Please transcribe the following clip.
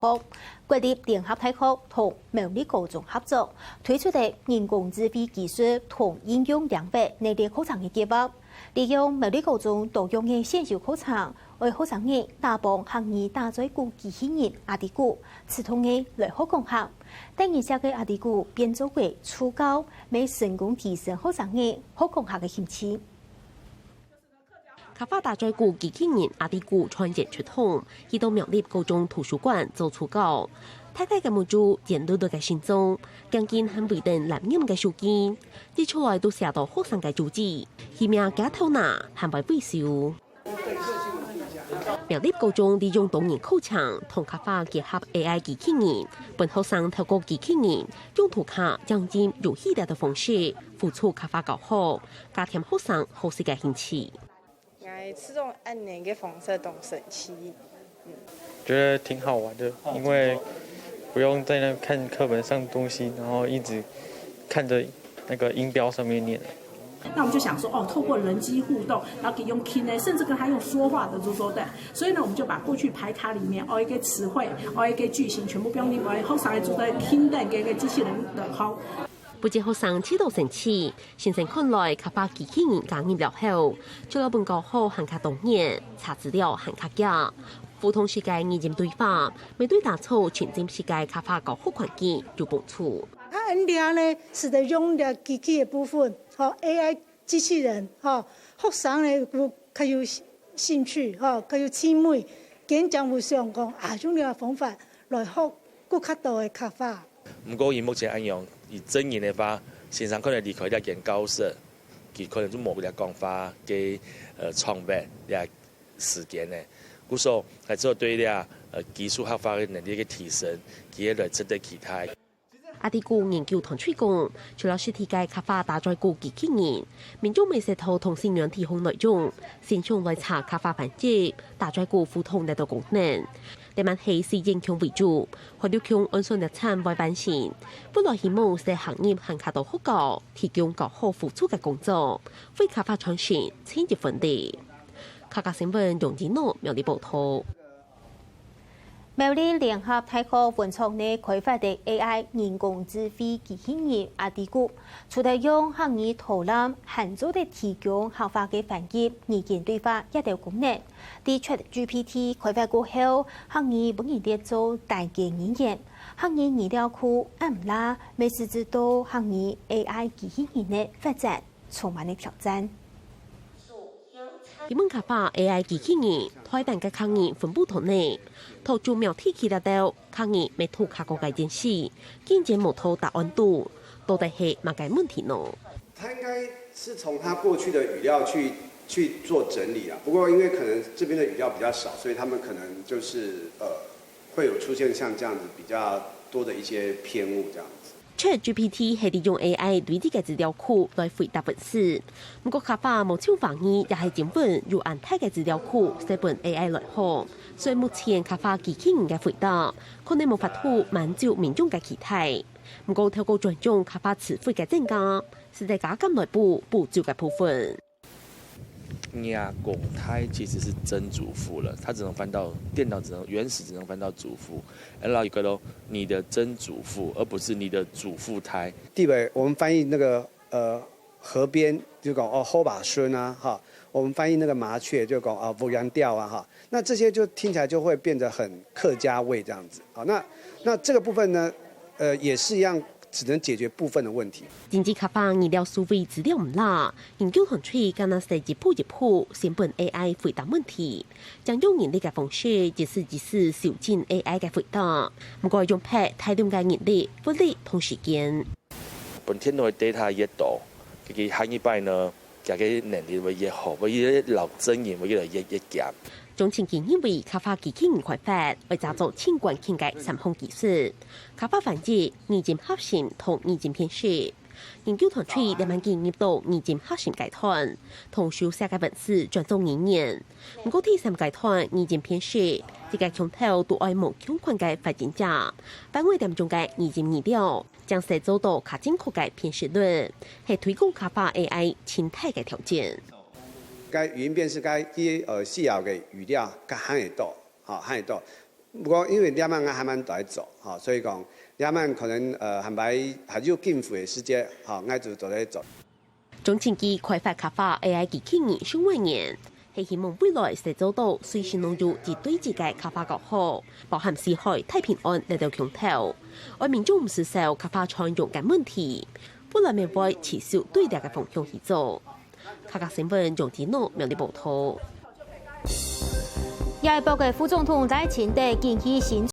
国立联合大学同苗栗高中合作推出的人工智慧技术同应用两百内地课程的计划，利用苗栗高中多用的线上课程，为学生们打帮行业打造股机器人阿迪股，刺通的来学共学。等一下嘅阿迪股变做为初高，未成功提升学生的学共学的兴趣。卡法大在股机器人阿迪股创建出通，去到苗栗高中图书馆做初稿。太太嘅母主研究到嘅心中，更見很不定南音嘅手機，啲出來都寫到學生嘅主旨，希望假頭拿還為微笑。苗栗高中利用多年課程同卡法結合 AI 機器人，本學生透過機器人用圖卡將進有系列嘅方式輔助卡法教學，加添學生學習嘅興趣。是這種按那個紅色東神奇，覺得挺好玩的，因為不用在那看課本上東西，然後一直看着那個音標上面念。那我們就想說，透過人機互動，然後可以用聽呢，甚至跟他用說話的都說的。所以呢，我們就把過去牌卡裡面一個詞彙，一個句型，全部標定為後上來做的聽的嘅個機器人的好。不止學生知道神奇，先生看來卡法機器人加入了後，除了本教學行卡動念、查資料行卡夾，互通世界意見對話，面對打造全真世界卡法教學環境有幫助。NDR 呢，使得用的機器的部分，AI 機器人，學生呢較有興趣，較有趣味，經常會想講用呢個方法來學更較多的卡法。不過以目前按用以真言的話，線上可能離開一件高色，佢可能就冇嘅講法嘅創辦嘅時間呢。故所係做對啲技術學法嘅能力嘅提升，佢來值得期待。阿迪股研究團隊講，除了實體嘅卡法打在股機器人，民眾未識透同信仰提供內容，線上來查卡法環節，打在股互通呢度功能。你們係以應用為主，或者用安全日產為版型。本來希望在行業行卡到學校，提供較好付出嘅工作，為卡法傳承千億分地。客家新聞楊子諾苗栗報道。苗栗聯合大學文創內開發的 AI 人工智慧機器人阿迪股，除了用行業討論合作的提供合法嘅環境意見對話一條功能，啲 ChatGPT 開發過後，行業本然啲做大嘅語言，行業資料庫暗啦，未是知道行業 AI 機器人嘅發展充滿了挑戰。日本卡法 AI 機器人台灣嘅抗議分布同內，頭主苗提起來到抗議未圖卡過嘅件事，見解冇圖答案度，到底係乜嘅問題呢？他應該是從他過去的語料去做整理啊，不過因為可能這邊的語料比較少，所以他們可能就是會有出現像這樣子比較多的一些偏誤這樣子。ChatGPT 係利用 AI 對啲嘅資料庫來回答問題，不過卡法冇超防疫，也係整本有安泰嘅資料庫寫本 AI 來學，所以目前卡法機器人嘅回答可能冇法度滿足民眾嘅期待。不過透過專用卡法詞彙嘅增加，是在加緊內部補足嘅部分。公胎其實是曾祖父了，它只能翻到電腦，原始只能翻到祖父。然後一個咯，你的曾祖父，而不是你的祖父胎。地位我們翻譯那個河邊就講後把孫啊哈，我們翻譯那個麻雀就講牡羊調啊哈，那這些就聽起來就會變得很客家味這樣子。好，那這個部分呢，也是一樣。只能解決部分的問題。經濟卡法醫療數位資料唔啦，研究團隊剛剛設一步先本 AI 回答問題，將用人力嘅方式即時小進 AI 嘅回答，唔過用撇大量嘅人力、物力同時間。本天內 data 越多，佢下一擺呢，佢嘅能力會越好，會越老真人會越嚟越強。總前建議為卡法機器人開發，為製造千管傾嘅三項技術，卡法反擊擬真合成同擬真編寫。研究團隊兩萬建議到擬真合成階段，同書寫嘅文字轉做語言。不過第三階段擬真編寫，即係從頭到愛無相關嘅發展者，範圍當中嘅擬真資料，將製造到較精確嘅編寫率，係推廣卡法 AI 生態嘅條件。該語音辨識該啲細小嘅語料，較罕會多，罕會多。不过因为两岸还蛮在做，哈，所以讲两岸可能还有政府的时间，哈，爱就都在做。中情局开发开发 AI 機器人上萬年，係希望未來sẽ做到隨時融入及對自己開發較好，包含四海太平洋嚟到強調，外民眾唔接受開發採用嘅問題，未來未會持續對待嘅方向去做。客家新聞楊子諾苗栗報道。亞博嘅副總統賴清德建議新